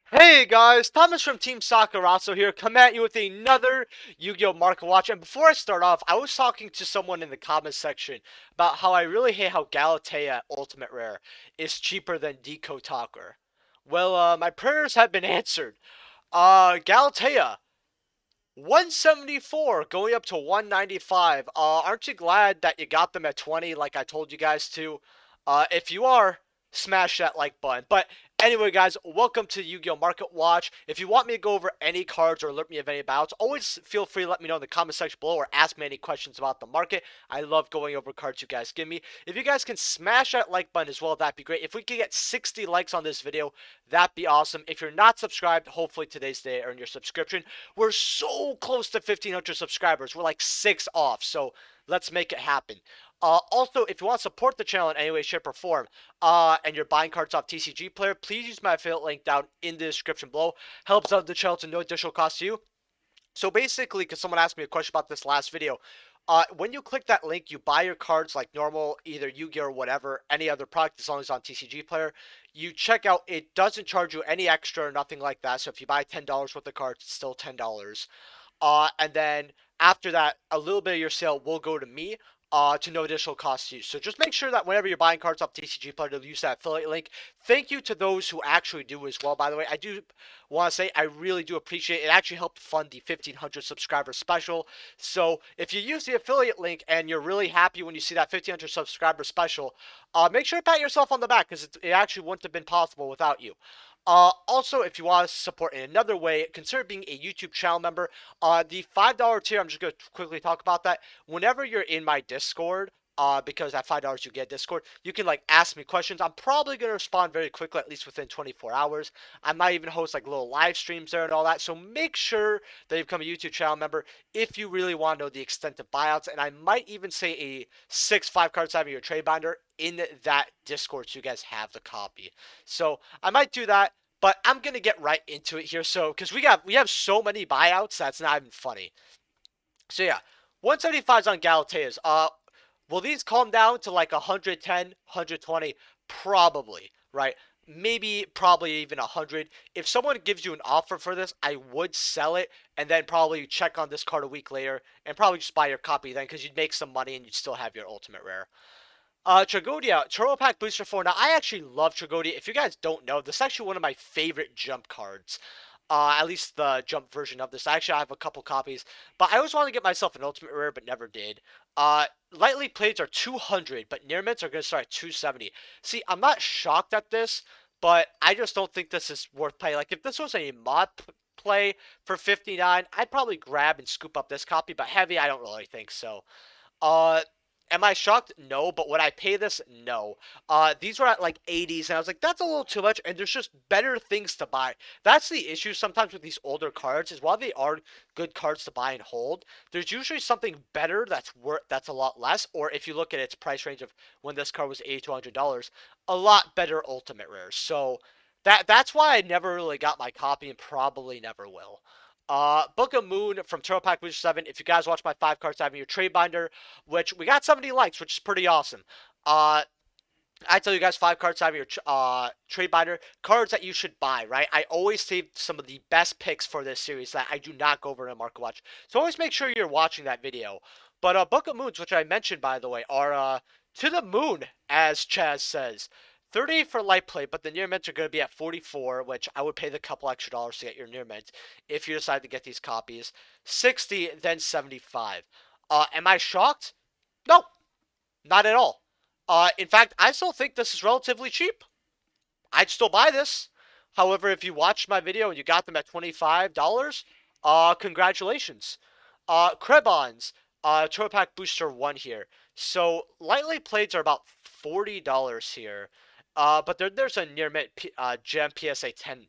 Hey guys, Thomas from Team Sakurazo here, come at you with another Yu-Gi-Oh! Market Watch. And before I start off, I was talking to someone in the comments section about how I really hate how Galatea Ultimate Rare is cheaper than Deco Talker. Well, my prayers have been answered. Galatea, 174 going up to 195. Aren't you glad that you got them at 20 like I told you guys to? If you are, smash that like button. But anyway, guys, welcome to Yu-Gi-Oh! Market Watch. If you want me to go over any cards or alert me of any bouts, always feel free to let me know in the comment section below or ask me any questions about the market. I love going over cards you guys give me. If you guys can smash that like button as well, that'd be great. If we could get 60 likes on this video, that'd be awesome. If you're not subscribed, hopefully today's day earn your subscription. We're so close to 1,500 subscribers. We're like 6 off, so let's make it happen. Also, if you want to support the channel in any way, shape, or form, and you're buying cards off TCG Player, please use my affiliate link down in the description below. Helps out the channel to no additional cost to you. So basically, because someone asked me a question about this last video, when you click that link, you buy your cards like normal, either Yu-Gi-Oh or whatever, any other product as long as it's on TCG Player. You check out, it doesn't charge you any extra or nothing like that. So if you buy $10 worth of cards, it's still $10. And then after that, a little bit of your sale will go to me. To no additional cost to you. So just make sure that whenever you're buying cards off TCG Player to use that affiliate link. Thank you to those who actually do as well, by the way. I do want to say I really do appreciate it. It actually helped fund the 1,500 subscriber special. So if you use the affiliate link and you're really happy when you see that 1,500 subscriber special, make sure to pat yourself on the back because it actually wouldn't have been possible without you. Also, if you want to support in another way, consider being a YouTube channel member. The $5 tier, I'm just going to quickly talk about that. Whenever you're in my Discord, because at $5 you get Discord, you can like ask me questions. I'm probably going to respond very quickly, at least within 24 hours. I might even host like little live streams there and all that. So make sure that you become a YouTube channel member if you really want to know the extent of buyouts. And I might even say a 6 5 card savvy or trade binder in that Discord so you guys have the copy. So I might do that. But I'm gonna get right into it here, so because we have so many buyouts that's not even funny. So yeah, 175 is on Galatea's. Will these calm down to like 110, 120? Probably, right? Maybe, probably even 100. If someone gives you an offer for this, I would sell it and then probably check on this card a week later and probably just buy your copy then because you'd make some money and you'd still have your ultimate rare. Tragodia, Turbo Pack Booster 4. Now, I actually love Tragodia. If you guys don't know, this is actually one of my favorite jump cards. At least the jump version of this. Actually, I have a couple copies, but I always wanted to get myself an Ultimate Rare, but never did. Lightly plates are 200, but near mints are going to start at 270. See, I'm not shocked at this, but I just don't think this is worth playing. Like, if this was a mod play for 59, I'd probably grab and scoop up this copy, but heavy, I don't really think so. Uh, Am I shocked? No, but would I pay this? No. These were at like 80s, and I was like, that's a little too much, and there's just better things to buy. That's the issue sometimes with these older cards, is while they are good cards to buy and hold, there's usually something better that's a lot less, or if you look at its price range of when this card was $80 to $100, a lot better ultimate rares. So that's why I never really got my copy and probably never will. Book of Moon from Turtle Pack Booster 7. If you guys watch my 5 cards having your trade binder, which we got 70 likes, which is pretty awesome. Uh, I tell you guys 5 cards having your trade binder, cards that you should buy, right? I always save some of the best picks for this series that I do not go over in a market watch. So always make sure you're watching that video. But Book of Moons, which I mentioned by the way, are to the moon, as Chaz says. 30 for light play, but the near mints are going to be at 44, which I would pay the couple extra dollars to get your near mint if you decide to get these copies. 60, then 75. Am I shocked? No, not at all. In fact, I still think this is relatively cheap. I'd still buy this. However, if you watched my video and you got them at $25, congratulations. Krebons, Turbo Pack Booster 1 here. So, lightly plates are about $40 here. But there's a near mint gem PSA 10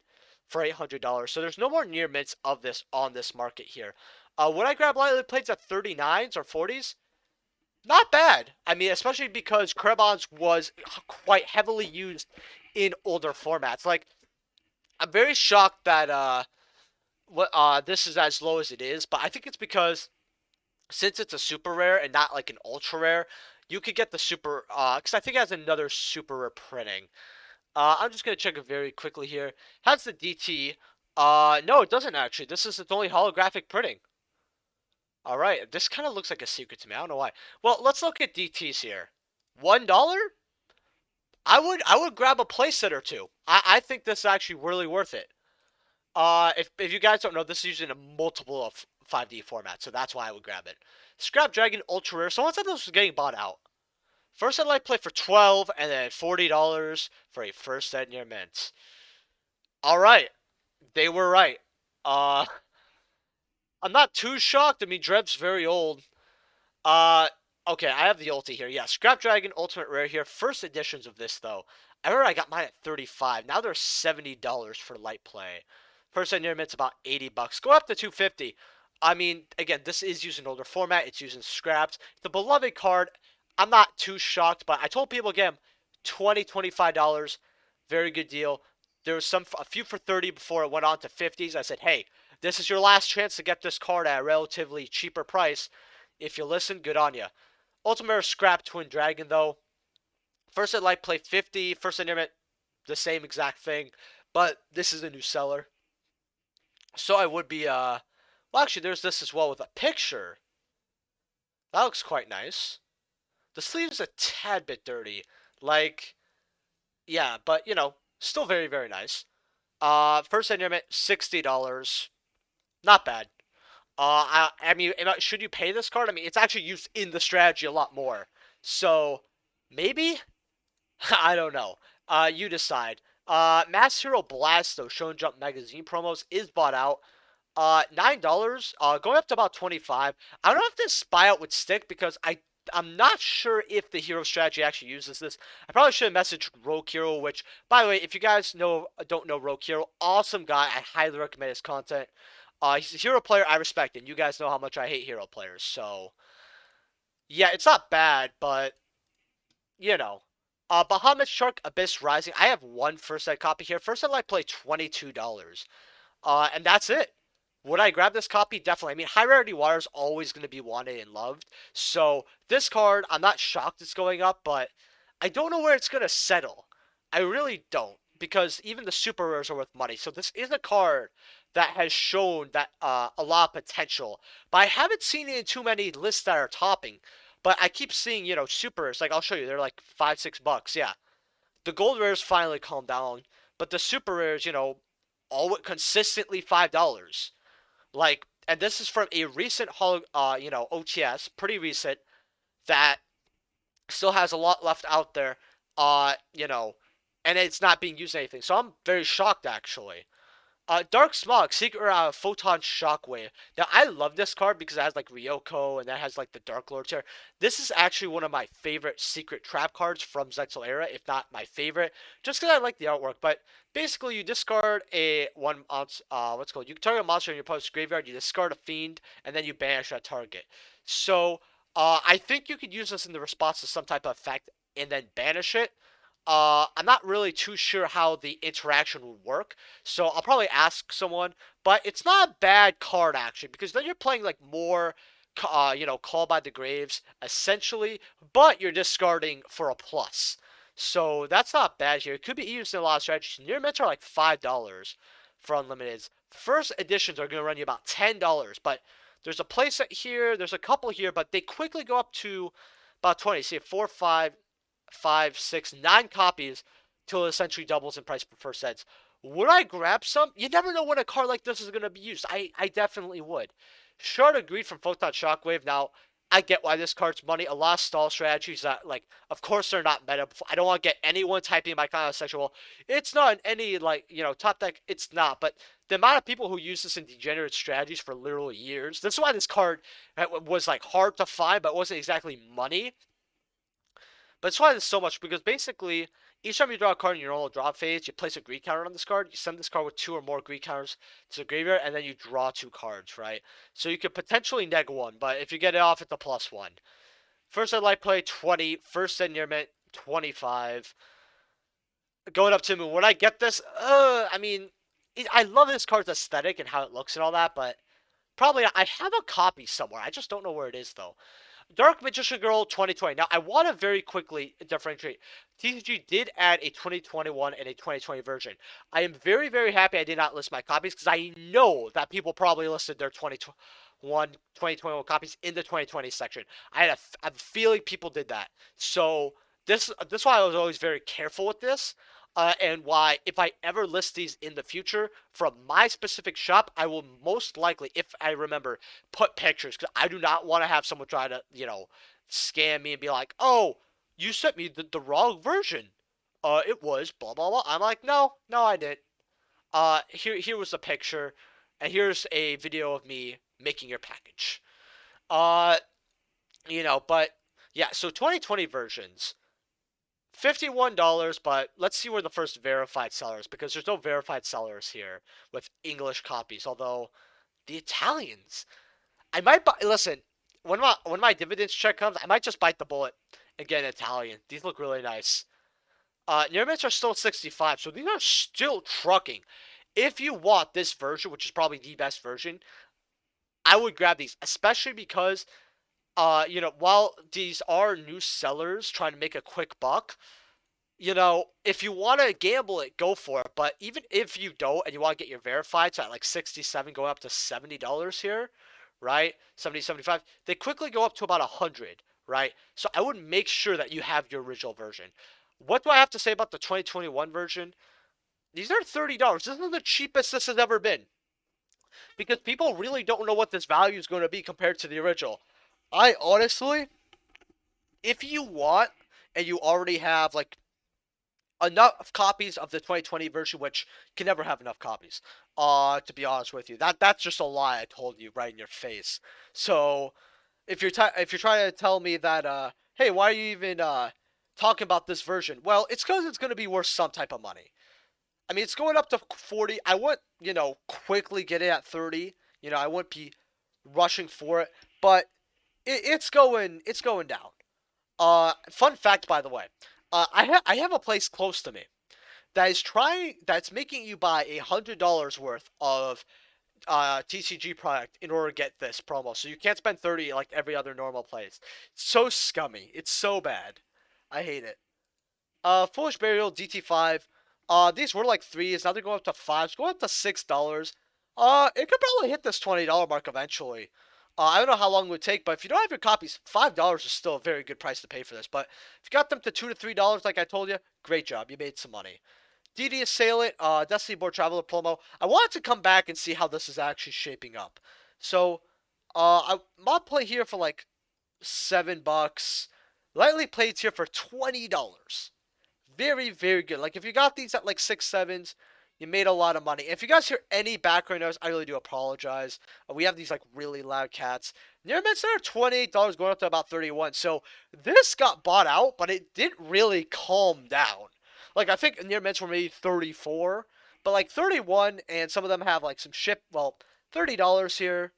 for $800. So there's no more near mints of this on this market here. Would I grab lightly plates at 39s or 40s? Not bad. I mean, especially because Krebons was quite heavily used in older formats. Like, I'm very shocked that this is as low as it is, but I think it's because since it's a super rare and not like an ultra rare, you could get the super because I think it has another super rare printing. I'm just gonna check it very quickly here. Has the DT? No, it doesn't actually. This is its only holographic printing. All right, this kind of looks like a secret to me. I don't know why. Well, let's look at DTs here. $1? I would grab a playset or two. I think this is actually really worth it. If you guys don't know, this is using a multiple of 5D format, so that's why I would grab it. Scrap Dragon Ultra Rare. Someone said this was getting bought out. First set light play for 12, and then $40 for a first set near mint. All right, they were right. Uh, I'm not too shocked. I mean, Dreb's very old. Uh, okay, I have the ulti here. Yeah, Scrap Dragon Ultimate Rare here. First editions of this though. I remember I got mine at 35. Now they're $70 for light play. First set near mint's about 80 bucks. Go up to 250. I mean, again, this is using older format. It's using scraps. The beloved card. I'm not too shocked, but I told people again, $25. Very good deal. There was a few for 30 before it went on to 50s. I said, hey, this is your last chance to get this card at a relatively cheaper price. If you listen, good on you. Ultimate Scrap Twin Dragon, though. First at light play 50. First at near the same exact thing. But this is a new seller. So I would be, well, actually, there's this as well with a picture. That looks quite nice. The sleeve's a tad bit dirty. Like, yeah, but, still very, very nice. First at near $60. Not bad. I mean, should you pay this card? I mean, it's actually used in the strategy a lot more. So, maybe? I don't know. You decide. Mass Hero Blast, though, Shonen Jump Magazine promos is bought out. $9, going up to about 25. I don't know if this buyout would stick because I'm not sure if the hero strategy actually uses this. I probably should have messaged Rogue Hero, which, by the way, if you guys don't know Rogue Hero, awesome guy. I highly recommend his content. He's a hero player I respect, and you guys know how much I hate hero players. So, yeah, it's not bad, but you know. Bahamut Shark Abyss Rising. I have one first set copy here. First set I play $22. And that's it. Would I grab this copy? Definitely. I mean, high rarity water is always going to be wanted and loved. So this card, I'm not shocked it's going up, but I don't know where it's going to settle. I really don't, because even the super rares are worth money. So this is a card that has shown that a lot of potential, but I haven't seen it in too many lists that are topping. But I keep seeing, super rares. Like I'll show you, they're like $5-6. Yeah, the gold rares finally calmed down, but the super rares, all consistently $5. Like, and this is from a recent OTS, pretty recent, that still has a lot left out there, and it's not being used anything. So I'm very shocked actually. Dark Smog, Secret Photon Shockwave. Now, I love this card because it has like Ryoko and that has like the Dark Lords here. This is actually one of my favorite secret trap cards from Zexal era, if not my favorite, just because I like the artwork. But basically, you discard what's called? You target a monster in your opponent's graveyard, you discard a fiend, and then you banish that target. So, I think you could use this in the response to some type of effect and then banish it. I'm not really too sure how the interaction would work, so I'll probably ask someone. But it's not a bad card actually, because then you're playing like more, Call by the Graves essentially, but you're discarding for a plus. So that's not bad here. It could be used in a lot of strategies. Near mints are like $5 for unlimiteds. First editions are going to run you about $10, but there's a playset here, there's a couple here, but they quickly go up to about 20. See, 4, 5, 6, 9 copies till it essentially doubles in price per first sets. Would I grab some? You never know when a card like this is going to be used. I definitely would. Shard agreed from Photon Shockwave. Now, I get why this card's money. A lot of stall strategies that, like, of course they're not meta. I don't want to get anyone typing in my comment section, well, it's not in any, like, top deck. It's not. But the amount of people who use this in degenerate strategies for literal years, this is why this card was, like, hard to find, but wasn't exactly money. But it's why this so much, because basically, each time you draw a card in your normal draw phase, you place a greed counter on this card. You send this card with 2 or more greed counters to the graveyard, and then you draw 2 cards, right? So you could potentially neg 1, but if you get it off, it's a +1. First at light play, 20. First at near mint, 25. Going up to Moon. Would I get this? I mean, I love this card's aesthetic and how it looks and all that, but probably not. I have a copy somewhere. I just don't know where it is, though. Dark Magician Girl 2020. Now, I want to very quickly differentiate. TCG did add a 2021 and a 2020 version. I am very, very happy I did not list my copies because I know that people probably listed their 2021 copies in the 2020 section. I have a feeling people did that. So this is why I was always very careful with this. And why, if I ever list these in the future from my specific shop, I will most likely, if I remember, put pictures because I do not want to have someone try to, scam me and be like, "Oh, you sent me the wrong version. It was blah blah blah." I'm like, "No, no, I didn't." Here was a picture, and here's a video of me making your package. Uh, but yeah. So 2020 versions. $51, but let's see where the first verified seller is because there's no verified sellers here with English copies. Although the Italians, I might buy. Listen, when my dividends check comes, I might just bite the bullet and get an Italian. These look really nice. Near mids are still 65, so these are still trucking. If you want this version, which is probably the best version, I would grab these, especially because while these are new sellers trying to make a quick buck, if you want to gamble it, go for it. But even if you don't and you want to get your verified, so at like 67 going up to $70 here, right? 70, 75, they quickly go up to about 100, right? So I would make sure that you have your original version. What do I have to say about the 2021 version? These are $30. This is the cheapest this has ever been. Because people really don't know what this value is going to be compared to the original. I honestly, if you want and you already have like enough copies of the 2020 version, which can never have enough copies. To be honest with you, that's just a lie I told you right in your face. So if you're trying to tell me that hey, why are you even talking about this version? Well, it's because it's going to be worth some type of money. I mean, it's going up to 40. I would quickly get it at 30. I wouldn't be rushing for it, but it's going down. Fun fact, by the way, I have a place close to me that's making you buy $100 worth of TCG product in order to get this promo. So you can't spend 30 like every other normal place. It's so scummy. It's so bad. I hate it. Foolish Burial DT5. These were like threes. Now they're going up to fives. Going up to $6. It could probably hit this $20 mark eventually. I don't know how long it would take, but if you don't have your copies, $5 is still a very good price to pay for this. But if you got them to $2 to $3, like I told you, great job. You made some money. DD Assailant, Destiny Board Traveler promo. I wanted to come back and see how this is actually shaping up. So, I might play here for like $7. Lightly played here for $20. Very, very good. Like, if you got these at like 6 sevens, you made a lot of money. If you guys hear any background noise, I really do apologize. We have these like really loud cats. Near mids are $28 going up to about 31. So this got bought out, but it didn't really calm down. Like I think near mids were maybe 34, but like 31, and some of them have like some ship. Well, $30 here.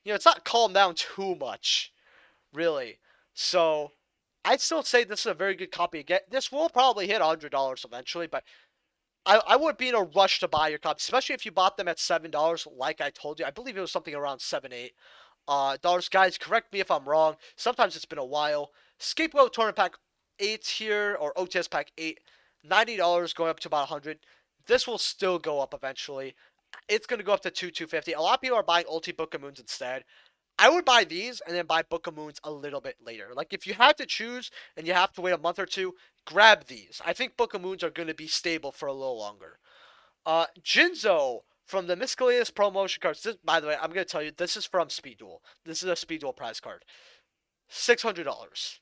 It's not calmed down too much, really. So I'd still say this is a very good copy. Again, this will probably hit $100 eventually, but I wouldn't be in a rush to buy your copy, especially if you bought them at $7, like I told you. I believe it was something around 7, $8. Guys, correct me if I'm wrong. Sometimes it's been a while. Scapegoat Tournament Pack 8 here, or OTS Pack 8, $90 going up to about 100. This will still go up eventually. It's going to go up to 250. A lot of people are buying Ulti Book of Moons instead. I would buy these and then buy Book of Moons a little bit later. Like, if you had to choose and you have to wait a month or two, grab these. I think Book of Moons are going to be stable for a little longer. Jinzo from the Miscellaneous Promotion cards. This, by the way, I'm going to tell you, this is from Speed Duel. This is a Speed Duel prize card. $600.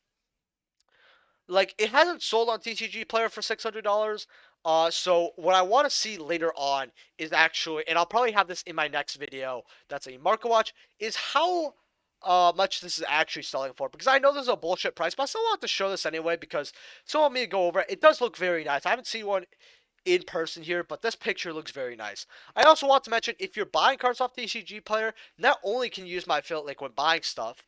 Like, it hasn't sold on TCG Player for $600. So what I want to see later on is actually, and I'll probably have this in my next video, that's a market watch, is how much this is actually selling for. Because I know this is a bullshit price, but I still want to show this anyway because someone want me to go over it. It does look very nice. I haven't seen one in person here, but this picture looks very nice. I also want to mention, if you're buying cards off TCG Player, not only can you use my affiliate link when buying stuff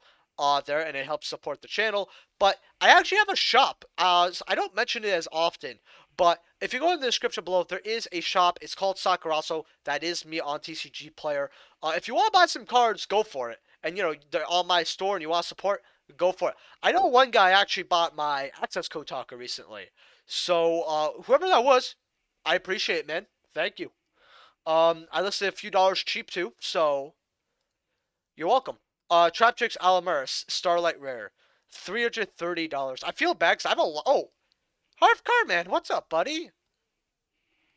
there, and it helps support the channel, but I actually have a shop. So I don't mention it as often, but if you go in the description below, there is a shop. It's called Sakuraso. That is me on TCG Player. If you want to buy some cards, go for it. And they're on my store and you want to support, Go for it. I know one guy actually bought my access code talker recently. So whoever that was, I appreciate it, man. Thank you. I listed a few dollars cheap too, so you're welcome. Traptrix Alamuris, Starlight Rare, $330. I feel bad because I have a oh, Harv Carman, what's up, buddy?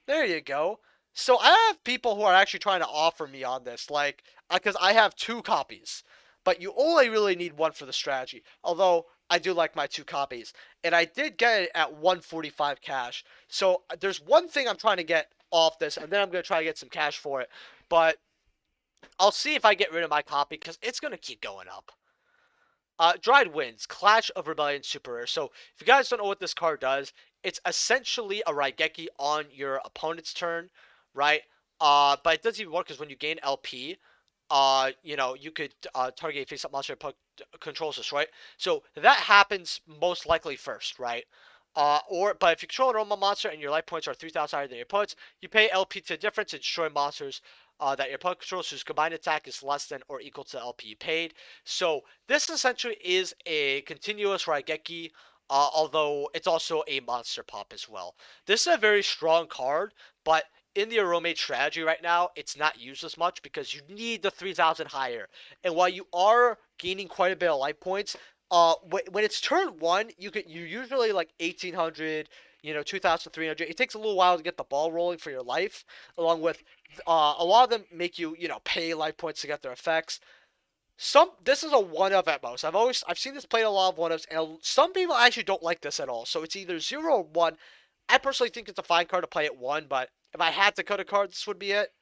There you go. So I have people who are actually trying to offer me on this, like, because I have two copies, but you only really need one for the strategy. Although I do like my two copies, and I did get it at 145 cash. So there's one thing I'm trying to get off this, and then I'm gonna try to get some cash for it. But I'll see if I get rid of my copy because it's gonna keep going up. Dried Winds, Clash of Rebellion Super Rare. So, if you guys don't know what this card does, it's essentially a Raigeki on your opponent's turn, right? But it doesn't even work because when you gain LP, you could target a face-up monster that controls this, right? So that happens most likely first, right? But if you control a normal monster and your life points are 3,000 higher than your opponent's, you pay LP to the difference and destroy monsters that your opponent controls whose combined attack is less than or equal to the LP you paid. So this essentially is a continuous Raigeki, although it's also a monster pop as well. This is a very strong card, but in the Aromate strategy right now, it's not used as much because you need the 3,000 higher. And while you are gaining quite a bit of life points, when it's turn one, you usually like 1,800, 2,300. It takes a little while to get the ball rolling for your life, along with a lot of them make you pay life points to get their effects. This is a one of at most. I've seen this played a lot of one ofs, and some people actually don't like this at all. So it's either zero or one. I personally think it's a fine card to play at one, but if I had to cut a card, this would be it.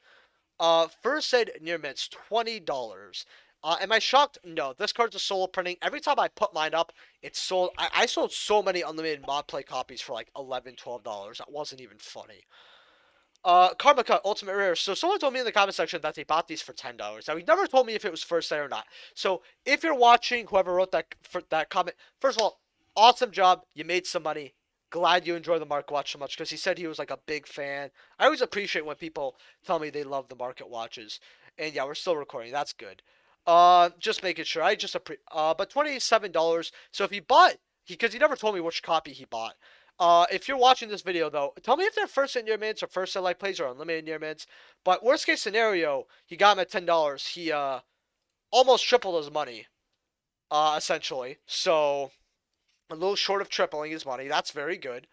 First said near mints, $20. Am I shocked? No, this card's a solo printing. Every time I put mine up, it's sold. I sold so many unlimited mod play copies for like $11, $12. That wasn't even funny. Karma Cut Ultimate Rare. So someone told me in the comment section that they bought these for $10. Now he never told me if it was first set or not. So if you're watching, whoever wrote that comment, first of all, awesome job. You made some money. Glad you enjoy the Market Watch so much because he said he was like a big fan. I always appreciate when people tell me they love the Market Watches. And yeah, we're still recording. That's good. Just making sure. But $27. So if he bought, because he never told me which copy he bought. If you're watching this video, though, tell me if they're first in near mints or first in like plays or unlimited near mints. But worst case scenario, he got him at $10. He almost tripled his money, essentially. So a little short of tripling his money. That's very good.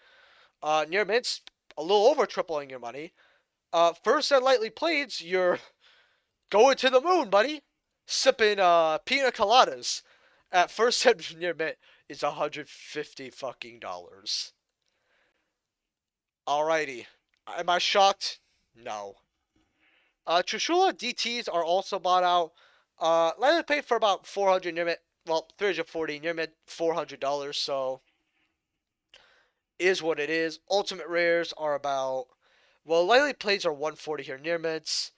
Near mints, a little over tripling your money. First and lightly played, you're going to the moon, buddy. Sipping pina coladas. At first and near mint is 150 fucking dollars. Alrighty. Am I shocked? No. Trishula DTs are also bought out. Let me pay for about 400 near mid. Well, 340 near mid $400. So is what it is. Ultimate rares are about. Well, lightly plays are 140 here near mids.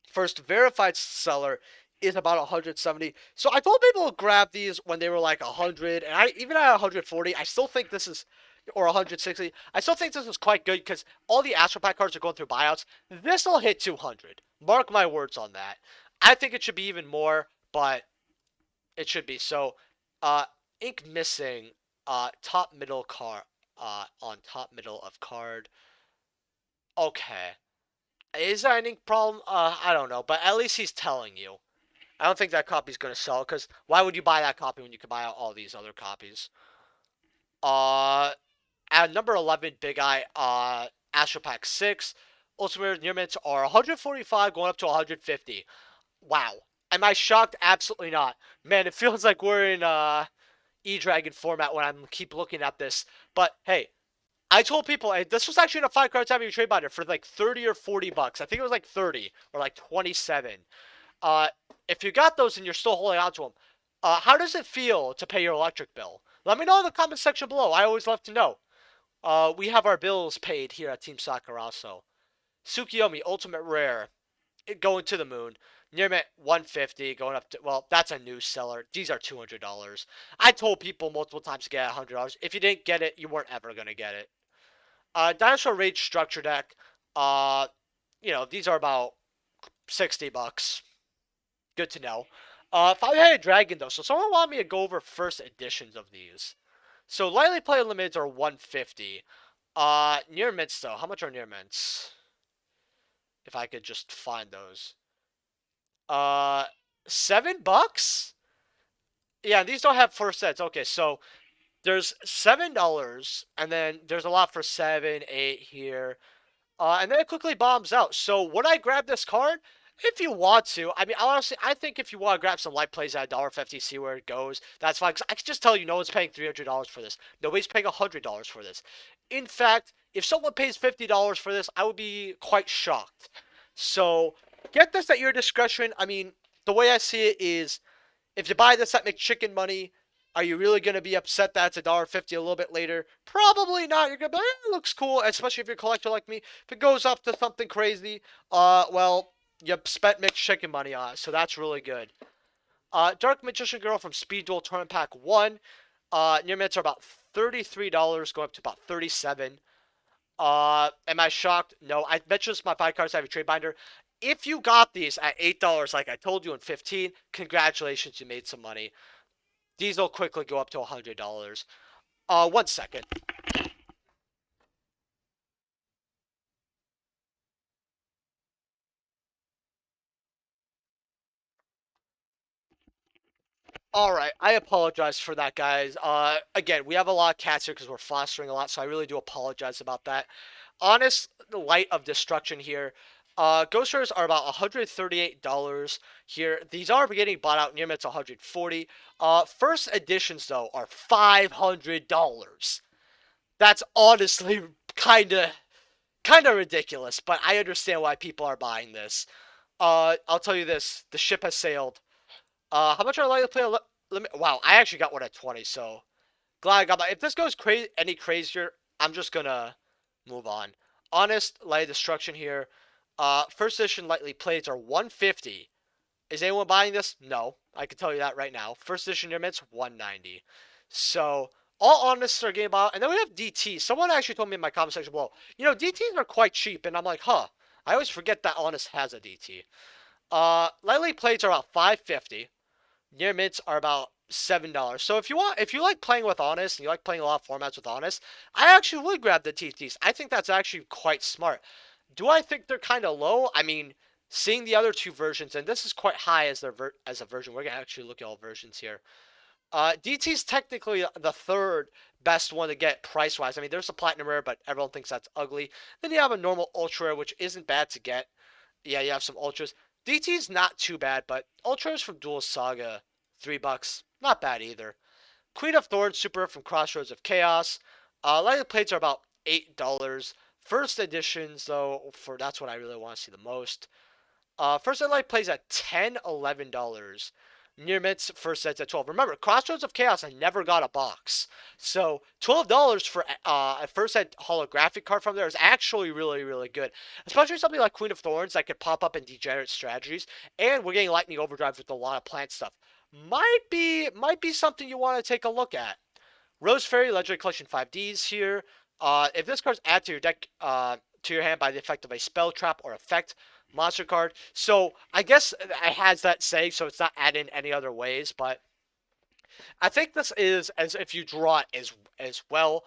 First verified seller is about 170. So I told people to grab these when they were like 100, and I even at 140, I still think this is, or 160. I still think this is quite good because all the Astro Pack cards are going through buyouts. This will hit 200. Mark my words on that. I think it should be even more, but it should be. So, ink missing, top middle card, on top middle of card. Okay. Is that an ink problem? I don't know, but at least he's telling you. I don't think that copy's gonna sell because why would you buy that copy when you could buy out all these other copies? Uh, at number 11, Big Eye, Astro Pack 6, Ultimate Near Mints are 145 going up to 150. Wow. Am I shocked? Absolutely not. Man, it feels like we're in E-Dragon format when I keep looking at this. But hey, I told people this was actually in a 5 card time trade binder for like 30 or 40 bucks. I think it was like 30 or like 27. Uh, if you got those and you're still holding on to them, how does it feel to pay your electric bill? Let me know in the comment section below. I always love to know. We have our bills paid here at Team Sakuraso. Tsukiyomi, Ultimate Rare, going to the moon. Near mint 150, going up to, well, that's a new seller. These are $200. I told people multiple times to get $100. If you didn't get it, you weren't ever going to get it. Dinosaur Rage Structure Deck, these are about 60 bucks. Good to know. Five-headed dragon though. So someone wanted me to go over first editions of these. So lightly played limits are 150. Near mints though. How much are near mints? If I could just find those. Uh, $7? Yeah, these don't have first sets. Okay, so there's $7, and then there's a lot for 7, 8 here. And then it quickly bombs out. So would I grab this card? If you want to. I mean, honestly, I think if you want to grab some light plays at $1.50, see where it goes, that's fine. 'Cause I can just tell you, no one's paying $300 for this. Nobody's paying $100 for this. In fact, if someone pays $50 for this, I would be quite shocked. So get this at your discretion. I mean, the way I see it is, if you buy this at McChicken money, are you really going to be upset that it's $1.50 a little bit later? Probably not. You're going to be like, it looks cool, especially if you're a collector like me. If it goes up to something crazy, well, you spent McChicken money on it, so that's really good. Dark Magician Girl from Speed Duel Tournament Pack 1. Near mints are about $33, going up to about 37. Am I shocked? No. I bet you my 5 cards I have a trade binder. If you got these at $8, like I told you in 15, congratulations, you made some money. These will quickly go up to $100. 1 second. All right, I apologize for that, guys. Again, we have a lot of cats here because we're fostering a lot, so I really do apologize about that. Honest light of destruction here. Ghost rares are about $138 here. These are getting bought out near it's 140. First editions though are $500. That's honestly kind of ridiculous, but I understand why people are buying this. I'll tell you this: the ship has sailed. How much are I likely to play? Wow, I actually got one at 20, so glad I got that. If this goes any crazier, I'm just gonna move on. Honest light destruction here. First edition lightly plays are 150. Is anyone buying this? No, I can tell you that right now. First edition near mints 190. So all honest are getting bought, and then we have DT. Someone actually told me in my comment section below, DTs are quite cheap, and I'm like, huh. I always forget that honest has a DT. Lightly plates are about 550. Near mints are about $7. So if you like playing with honest and you like playing a lot of formats with honest, I actually would grab the TTs. I think that's actually quite smart. Do I think they're kind of low? I mean, seeing the other two versions, and this is quite high as as a version. We're gonna actually look at all versions here. DT is technically the third best one to get price wise. I mean, there's a platinum rare, but everyone thinks that's ugly. Then you have a normal ultra rare, which isn't bad to get. Yeah, you have some ultras. DT's not too bad, but ultras from Duel Saga, $3, not bad either. Queen of Thorns Super from Crossroads of Chaos. Lighted plates are about $8. First editions, though, for that's what I really want to see the most. First Ed Light plays at $10, $11. Near Mitts first set's at 12. Remember, Crossroads of Chaos I never got a box. So $12 for a first ed holographic card from there is actually really, really good. Especially something like Queen of Thorns that could pop up in Degenerate Strategies. And we're getting Lightning Overdrive with a lot of plant stuff. Might be something you want to take a look at. Rose Fairy Legendary Collection 5Ds here. If this card's added to your deck, to your hand by the effect of a spell, trap, or effect, monster card. So I guess it has that say, so it's not added in any other ways. But I think this is as if you draw it as well.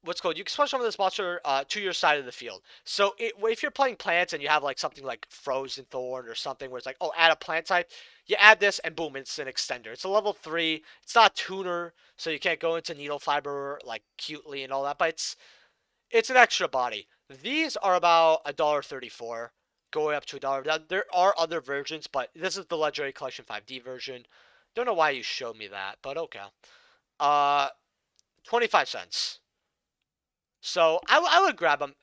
What's called, you can switch some of this monster to your side of the field. So if you're playing plants and you have like something like Frozen Thorn or something where it's like, oh, add a plant type, you add this and boom, it's an extender. It's a level 3. It's not a tuner, so you can't go into needle fiber like cutely and all that, but it's an extra body. These are about $1.34, going up to $1. Now, there are other versions, but this is the Legendary Collection 5D version. Don't know why you showed me that, but okay. 25 cents. So I would grab them.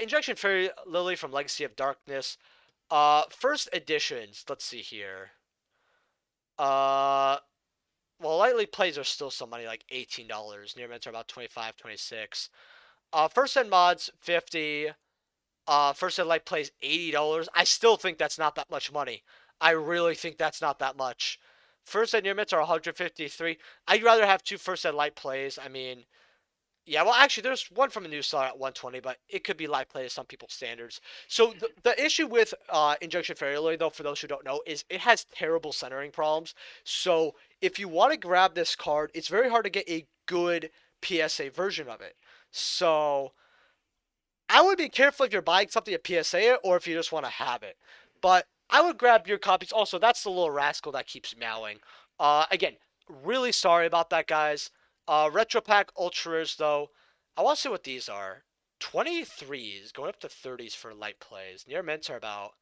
Injection Fairy Lily from Legacy of Darkness. First editions. Let's see here. Well, lightly plays are still some money, like $18. Near mints are about 25, 26. First ed mods 50. First ed light plays $80. I still think that's not that much money. I really think that's not that much. First ed near mints are 153. I'd rather have two first ed light plays. I mean, Yeah, well, actually, there's one from a new seller at 120, but it could be live play to some people's standards. So the issue with Injection Fairy, though, for those who don't know, is it has terrible centering problems. So if you want to grab this card, it's very hard to get a good PSA version of it. So I would be careful if you're buying something at PSA or if you just want to have it. But I would grab your copies. Also, that's the little rascal that keeps meowing. Again, really sorry about that, guys. Retro Pack Ultras, though. I want to see what these are. 23s, going up to 30s for light plays. Near mints are about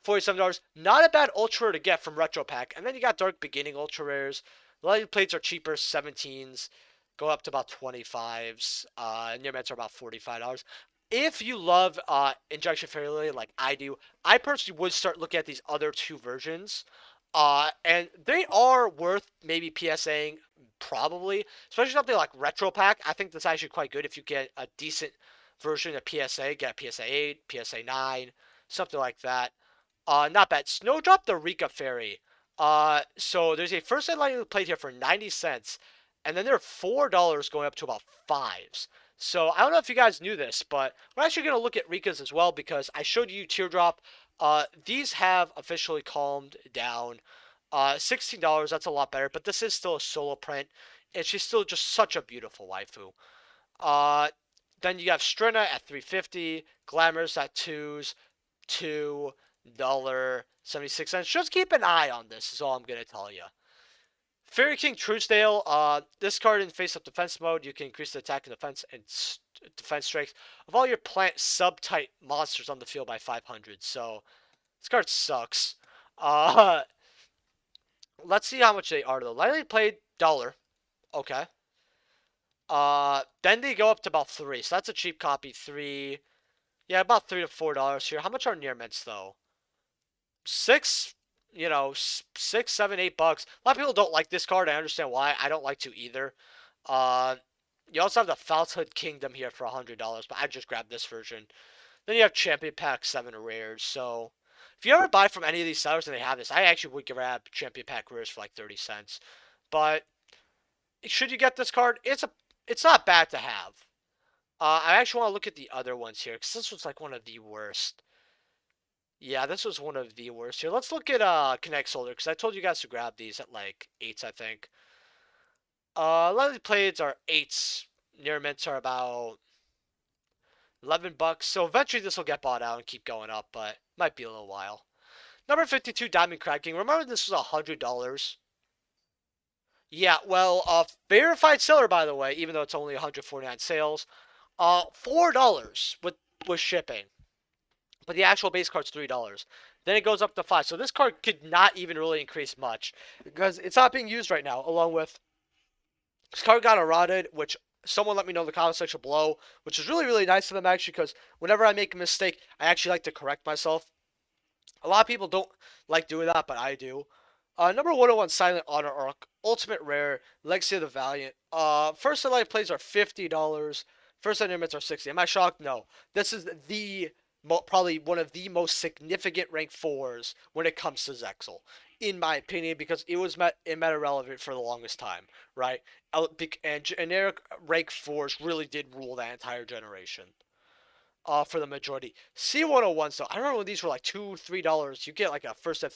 $47. Not a bad ultra to get from Retro Pack. And then you got Dark Beginning Ultra Rares. Light plates are cheaper, 17s. Go up to about 25s. Near mints are about $45. If you love Injection Fairly like I do, I personally would start looking at these other two versions. And they are worth maybe PSAing, probably. Especially something like Retro Pack. I think that's actually quite good if you get a decent version of PSA. Get a PSA 8, PSA 9, something like that. Not bad. Snowdrop the Rika Fairy. So there's a first headline plate here for 90 cents, and then there are $4 going up to about fives. So I don't know if you guys knew this, but we're actually going to look at Rika's as well because I showed you Teardrop. These have officially calmed down. $16, that's a lot better, but this is still a solo print, and she's still just such a beautiful waifu. Uh, then you have Strena at 350, Glamorous at twos, $2.76. Just keep an eye on this, is all I'm going to tell you. Fairy King Truesdale, this card in face-up defense mode, you can increase the attack and defense strength of all your plant sub-type monsters on the field by 500. So, this card sucks. Uh, let's see how much they are, though. Lightly played, dollar. Okay. Then they go up to about 3. So, that's a cheap copy. 3. Yeah, about $3 to $4 here. How much are near mints, though? 6, 6, 7, $8. A lot of people don't like this card. I understand why. I don't like to either. Uh, you also have the Falsehood Kingdom here for $100, but I just grabbed this version. Then you have Champion Pack 7 rares. So if you ever buy from any of these sellers and they have this, I actually would grab Champion Pack rares for like 30 cents. But should you get this card, it's not bad to have. I actually want to look at the other ones here because this was like one of the worst. Yeah, this was one of the worst here. Let's look at Connect Solder because I told you guys to grab these at like 8s, I think. A lot of the plates are 8s. Near mints are about $11. So eventually this will get bought out and keep going up, but might be a little while. Number 52, Diamond Cracking. Remember this was $100. Yeah, well, verified seller, by the way, even though it's only 149 sales. $4 with shipping. But the actual base card's $3. Then it goes up to 5. So this card could not even really increase much because it's not being used right now. Along with this card got eroded, which someone let me know in the comment section below, which is really really nice of them actually because whenever I make a mistake, I actually like to correct myself. A lot of people don't like doing that, but I do. Number 101, Silent Honor Arc, Ultimate Rare, Legacy of the Valiant. First and life plays are $50. First and limits are 60. Am I shocked? No. This is the probably one of the most significant rank 4s when it comes to Zexal, in my opinion, because it was meta relevant for the longest time, right? And generic rank 4s really did rule that entire generation. For the majority. C101s though, I remember when these were like $2, $3. You get like a first set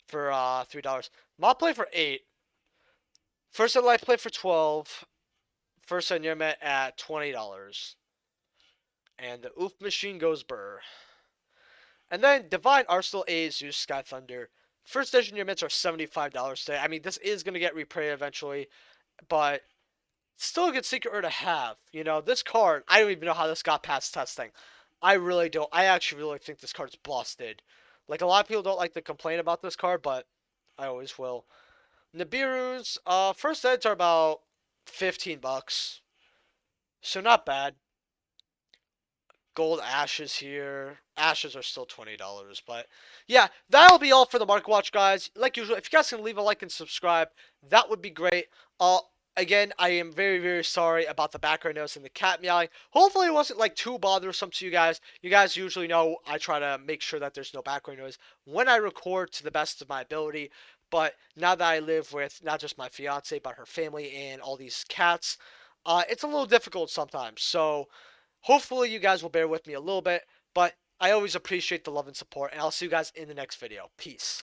for $3. Mod play for 8. First set life play for 12. First set near met at $20. And the oof machine goes burr. And then Divine Arsenal A Zeus Sky Thunder. First edition near mints are $75 today. I mean, this is gonna get reprinted eventually, but still a good secret rare to have. You know, this card, I don't even know how this got past testing. I really don't. I actually really think this card's busted. Like, a lot of people don't like to complain about this card, but I always will. Nibiru's, first eds are about $15. So not bad. Gold ashes here. Ashes are still $20, but yeah, that'll be all for the Market Watch, guys. Like usual, if you guys can leave a like and subscribe, that would be great. Again, I am very, very sorry about the background noise and the cat meowing. Hopefully, it wasn't like too bothersome to you guys. You guys usually know I try to make sure that there's no background noise when I record to the best of my ability. But now that I live with not just my fiance but her family and all these cats, it's a little difficult sometimes. So hopefully you guys will bear with me a little bit, but I always appreciate the love and support, and I'll see you guys in the next video. Peace.